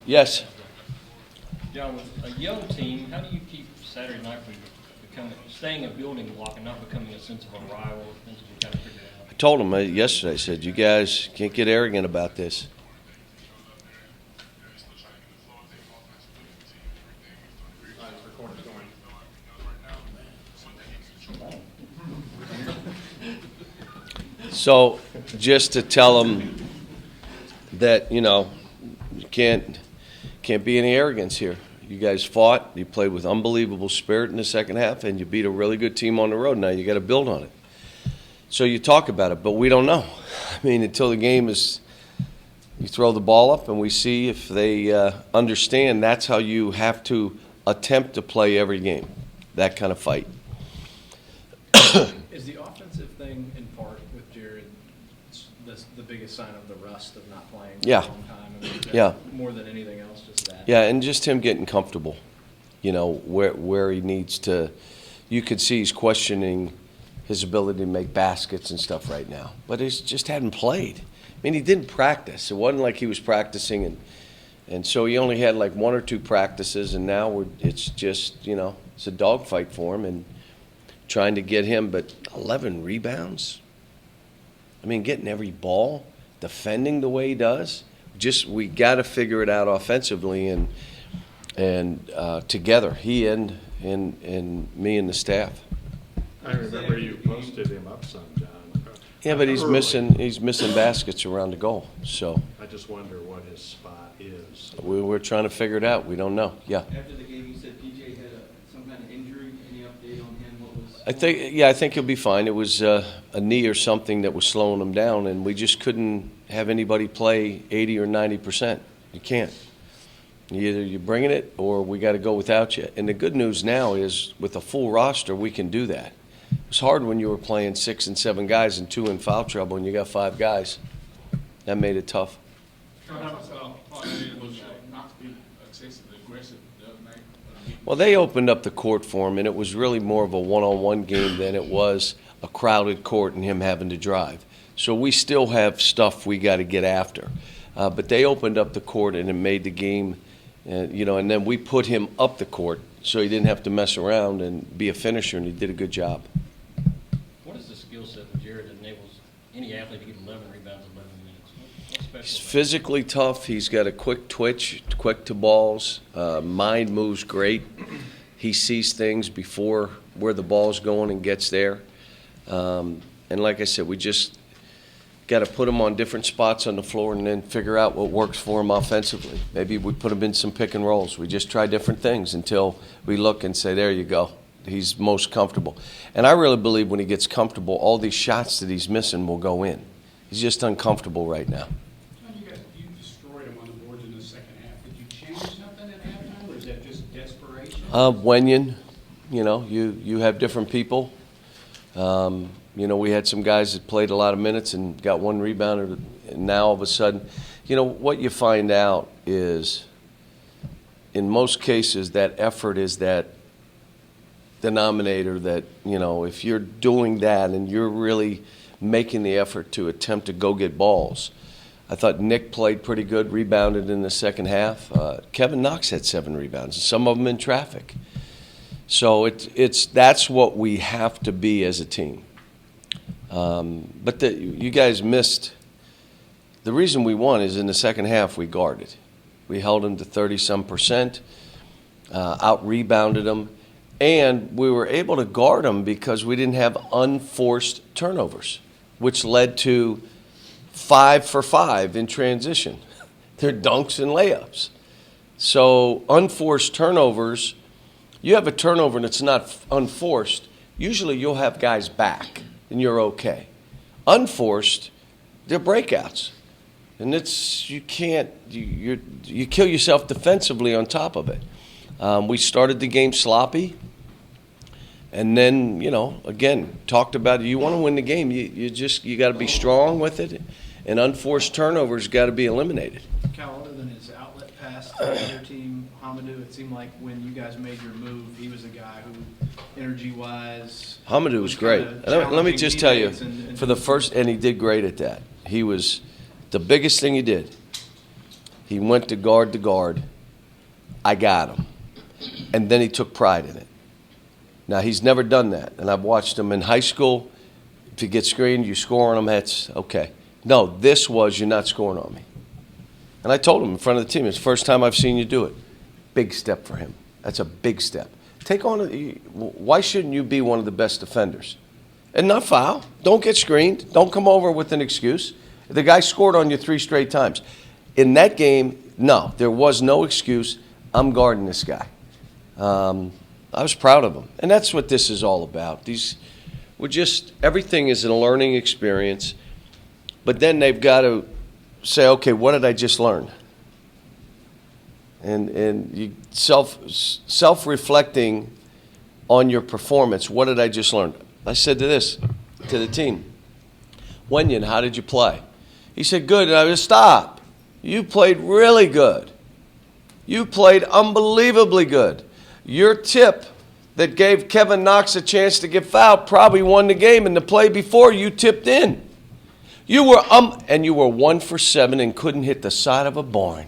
Yes. John, with a young team, how do you keep Saturday night from staying a building block and not becoming a sense of a rival, things that you kind of figure out? I told them yesterday, I said, you guys can't get arrogant about this. So just to tell them that, you can't be any arrogance here. You guys fought. You played with unbelievable spirit in the second half, and you beat a really good team on the road. Now you got to build on it. So you talk about it, but we don't know. I mean, until the game is, you throw the ball up, and we see if they understand that's how you have to attempt to play every game, that kind of fight. Is the offensive thing in part with Jared the biggest sign of the rust of not playing for a long time? I mean, Yeah. More than anything else, just that. Yeah, and just him getting comfortable, where he needs to. You could see he's questioning his ability to make baskets and stuff right now, but he just hadn't played. I mean, he didn't practice. It wasn't like he was practicing, and so he only had like 1 or 2 practices, and now it's just, it's a dogfight for him and trying to get him. But 11 rebounds. I mean, getting every ball, defending the way he does. We got to figure it out offensively and together, he and me and the staff. I remember you posted him up some, John. Yeah, but he's missing baskets around the goal. So I just wonder what his spot is. we're trying to figure it out. We don't know. Yeah. After the game, you said PJ had some kind of injury. Any update on him? What was? I think he'll be fine. It was a knee or something that was slowing him down, and we just couldn't have anybody play 80 or 90%. You can't. Either you're bringing it or we got to go without you. And the good news now is with a full roster, we can do that. It was hard when you were playing 6 and 7 guys and 2 in foul trouble and you got 5 guys. That made it tough. Well, they opened up the court for him, and it was really more of a one-on-one game than it was a crowded court and him having to drive. So we still have stuff we got to get after. But they opened up the court, and it made the game, and then we put him up the court so he didn't have to mess around and be a finisher, and he did a good job. What is the skill set of Jared that enables any athlete to get 11 rebounds in 11 minutes? What's special He's about physically tough. He's got a quick twitch, quick to balls. Mind moves great. He sees things before where the ball's going and gets there. And like I said, we just got to put him on different spots on the floor and then figure out what works for him offensively. Maybe we put him in some pick and rolls. We just try different things until we look and say, there you go. He's most comfortable. And I really believe when he gets comfortable, all these shots that he's missing will go in. He's just uncomfortable right now. You destroyed him on the boards in the second half. Did you change something at halftime, or is that just desperation? Wenyon, you have different people. We had some guys that played a lot of minutes and got 1 rebound, and now all of a sudden, what you find out is, in most cases, that effort is that denominator that, if you're doing that and you're really making the effort to attempt to go get balls. I thought Nick played pretty good, rebounded in the second half. Kevin Knox had 7 rebounds, some of them in traffic. So that's what we have to be as a team. But you guys missed. The reason we won is in the second half we guarded. We held them to 30-some%, out-rebounded them, and we were able to guard them because we didn't have unforced turnovers, which led to 5 for 5 in transition. They're dunks and layups. So unforced turnovers, you have a turnover and it's not unforced, usually you'll have guys back and you're okay. Unforced, they're breakouts. And you kill yourself defensively on top of it. We started the game sloppy. And then, again, talked about you want to win the game. You got to be strong with it. And unforced turnovers got to be eliminated. Cal, other than his outlet pass to the other team, Hamadou, it seemed like when you guys made your move, he was a guy who, energy-wise, Hamadou was great. Let me just tell you, for the first, and he did great at that. He was the biggest thing he did. He went to guard. I got him. And then he took pride in it. Now, he's never done that. And I've watched him in high school. If you get screened, you score on him, that's okay. No, this was, you're not scoring on me. And I told him in front of the team, it's the first time I've seen you do it. Big step for him. That's a big step. Why shouldn't you be one of the best defenders? And not foul. Don't get screened. Don't come over with an excuse. The guy scored on you 3 straight times. In that game, no, there was no excuse. I'm guarding this guy. I was proud of him. And that's what this is all about. Everything is a learning experience. But then they've got to say, okay, what did I just learn? And you self-reflecting on your performance. What did I just learn? I said to the team, Wenyan, how did you play? He said, good. And I said, stop. You played really good. You played unbelievably good. Your tip that gave Kevin Knox a chance to get fouled probably won the game, and the play before you tipped in. You were 1 for 7 and couldn't hit the side of a barn.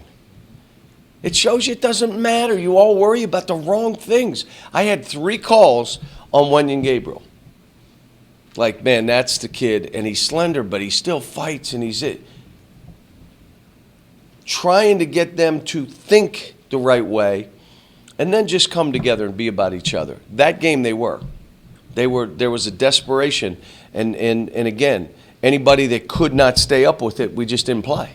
It shows you it doesn't matter. You all worry about the wrong things. I had 3 calls on Wenyan Gabriel. Like, man, that's the kid, and he's slender, but he still fights, and he's it. Trying to get them to think the right way, and then just come together and be about each other. That game they were. There was a desperation, and again, anybody that could not stay up with it, we just didn't play.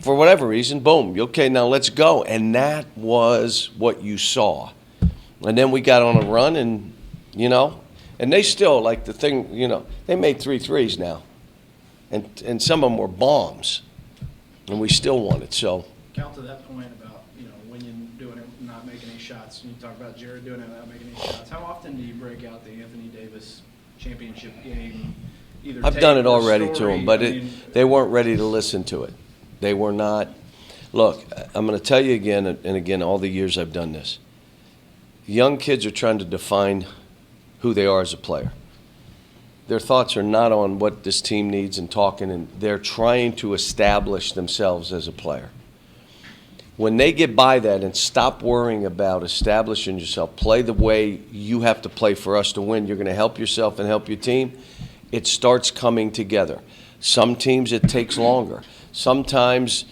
For whatever reason, boom, okay, now let's go. And that was what you saw. And then we got on a run, and, and they still, like the thing, they made 3 threes now. And some of them were bombs. And we still won it, so. Cal, to that point about, when you're doing it, not making any shots, and you talk about Jared doing it without making any shots, how often do you break out the Anthony Davis championship game? I've done it already to them, but they weren't ready to listen to it. They were not. Look, I'm going to tell you again, and again, all the years I've done this. Young kids are trying to define who they are as a player. Their thoughts are not on what this team needs and talking, and they're trying to establish themselves as a player. When they get by that and stop worrying about establishing yourself, play the way you have to play for us to win, you're going to help yourself and help your team, it starts coming together. Some teams it takes longer. Sometimes,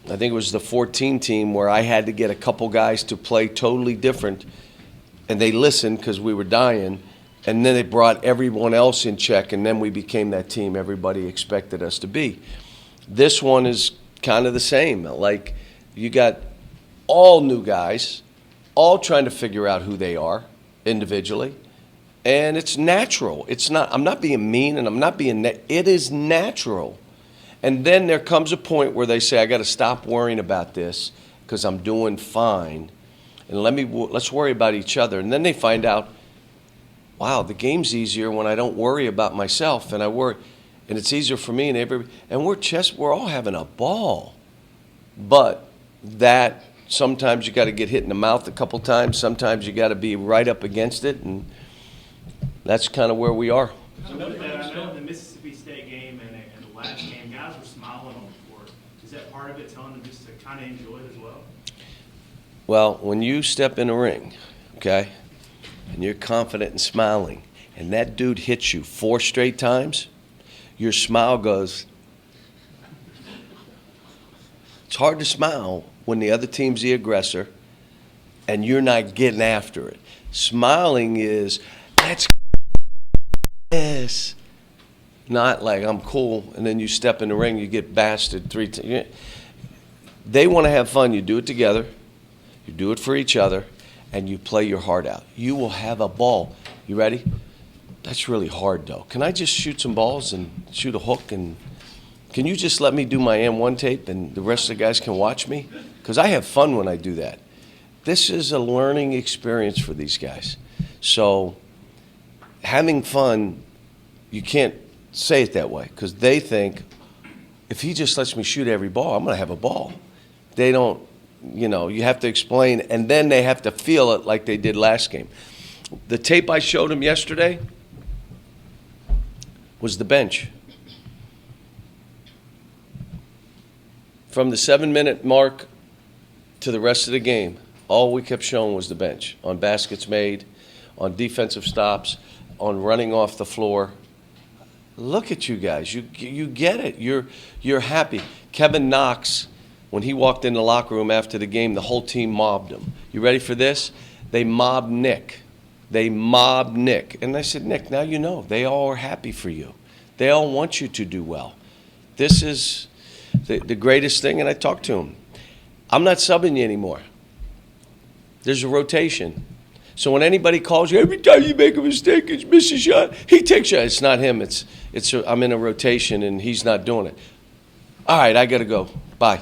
I think it was the 14 team where I had to get a couple guys to play totally different, and they listened because we were dying, and then it brought everyone else in check, and then we became that team everybody expected us to be. This one is kind of the same. Like, you got all new guys, all trying to figure out who they are individually, and it's natural. It's not. I'm not being mean, and I'm not being. It is natural. And then there comes a point where they say, I got to stop worrying about this because I'm doing fine, and let's worry about each other. And then they find out, wow, the game's easier when I don't worry about myself, and it's easier for me and we're all having a ball. But that sometimes you got to get hit in the mouth a couple times. Sometimes you got to be right up against it, and that's kind of where we are. I know in the Mississippi State game and the last game, guys were smiling on the court. Is that part of it, telling them just to kind of enjoy it as well? Well, when you step in a ring, okay, and you're confident and smiling, and that dude hits you 4 straight times, your smile goes. It's hard to smile when the other team's the aggressor and you're not getting after it. Smiling is, let's this. Not like I'm cool, and then you step in the ring, you get bastard 3 times. They want to have fun. You do it together. You do it for each other, and you play your heart out. You will have a ball. You ready? That's really hard, though. Can I just shoot some balls and shoot a hook? And can you just let me do my M1 tape and the rest of the guys can watch me? Because I have fun when I do that. This is a learning experience for these guys. So having fun, you can't say it that way because they think if he just lets me shoot every ball, I'm going to have a ball. They don't. You have to explain, and then they have to feel it like they did last game. The tape I showed them yesterday was the bench. From the 7-minute mark to the rest of the game, all we kept showing was the bench on baskets made, on defensive stops, on running off the floor. Look at you guys. You get it. You're happy. Kevin Knox, when he walked in the locker room after the game, the whole team mobbed him. You ready for this? They mobbed Nick. And I said, Nick, now you know. They all are happy for you. They all want you to do well. This is the greatest thing, and I talked to him. I'm not subbing you anymore. There's a rotation. So when anybody calls you, every time you make a mistake, it's miss a shot, he takes a shot. It's not him. I'm in a rotation, and he's not doing it. All right, I got to go. Bye.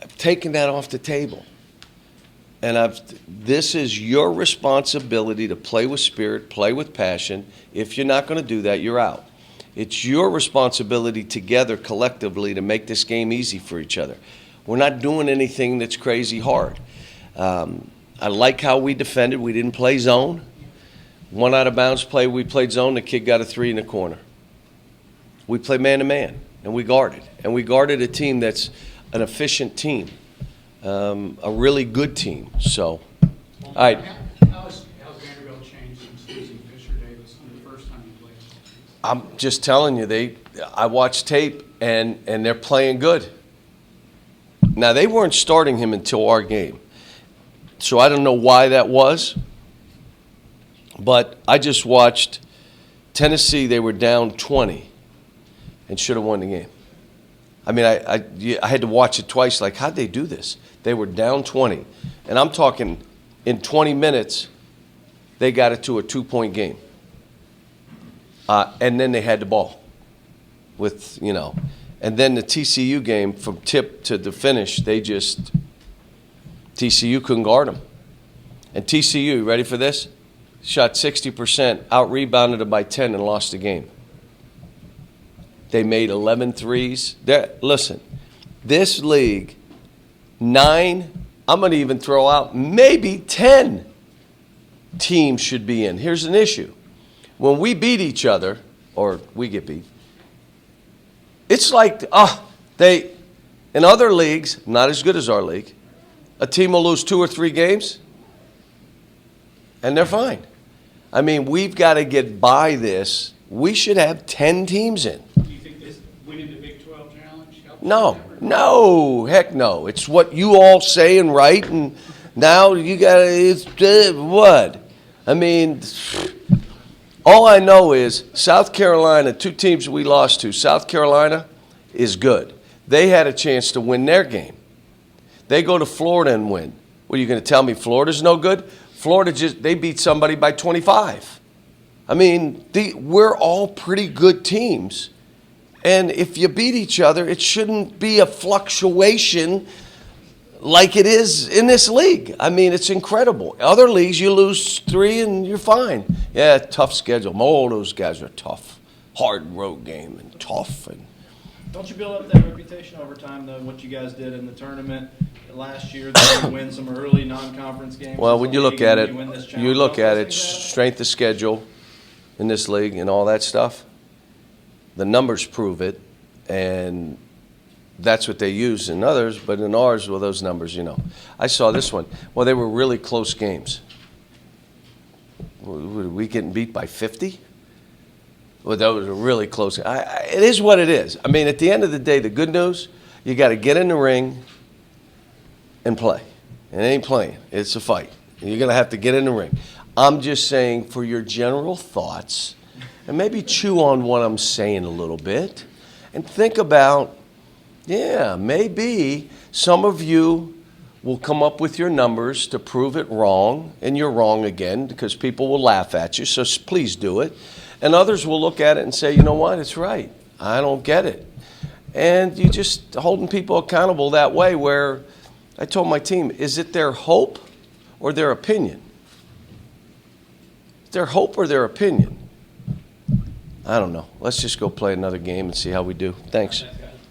I've taken that off the table. And this is your responsibility to play with spirit, play with passion. If you're not going to do that, you're out. It's your responsibility together, collectively, to make this game easy for each other. We're not doing anything that's crazy hard. I like how we defended. We didn't play zone. One out of bounds play, we played zone. The kid got a 3 in the corner. We played man-to-man, and we guarded. And we guarded a team that's an efficient team, a really good team. So, all right. How's Vanderbilt changed since losing Fisher Davis the first time you played? I'm just telling you, I watched tape, and they're playing good. Now, they weren't starting him until our game. So I don't know why that was, but I just watched Tennessee. They were down 20 and should have won the game. I mean, I had to watch it twice, like, how'd they do this? They were down 20. And I'm talking in 20 minutes, they got it to a 2-point game. And then they had the ball with, and then the TCU game from tip to the finish, TCU couldn't guard them. And TCU, ready for this? Shot 60%, out-rebounded them by 10 and lost the game. They made 11 threes. Listen, this league, 9, I'm going to even throw out maybe 10 teams should be in. Here's an issue. When we beat each other, or we get beat, it's like, in other leagues, not as good as our league, a team will lose 2 or 3 games, and they're fine. I mean, we've got to get by this. We should have 10 teams in. Do you think this winning the Big 12 challenge helps? No, heck no. It's what you all say and write, and now you got to, what? I mean, all I know is South Carolina, 2 teams we lost to, South Carolina is good. They had a chance to win their game. They go to Florida and win. What, are you going to tell me Florida's no good? Florida they beat somebody by 25. I mean, we're all pretty good teams. And if you beat each other, it shouldn't be a fluctuation like it is in this league. I mean, it's incredible. Other leagues, you lose 3 and you're fine. Yeah, tough schedule. All those guys are tough. Hard road game and tough. And Don't you build up that reputation over time, though, what you guys did in the tournament last year, that you win some early non-conference games? well, when you look at it, you look at it, Straight. strength of schedule in this league and all that stuff. The numbers prove it, and that's what they use in others, but in ours, well, those numbers, I saw this one. Well, they were really close games. Were we getting beat by 50? Well, that was a really close. It is what it is. I mean, at the end of the day, the good news, you got to get in the ring and play. It ain't playing. It's a fight. You're going to have to get in the ring. I'm just saying, for your general thoughts, and maybe chew on what I'm saying a little bit, and think about, maybe some of you will come up with your numbers to prove it wrong, and you're wrong again, because people will laugh at you, so please do it. And others will look at it and say, you know what, it's right. I don't get it. And you just holding people accountable that way, where I told my team, is it their hope or their opinion? Their hope or their opinion? I don't know. Let's just go play another game and see how we do. Thanks.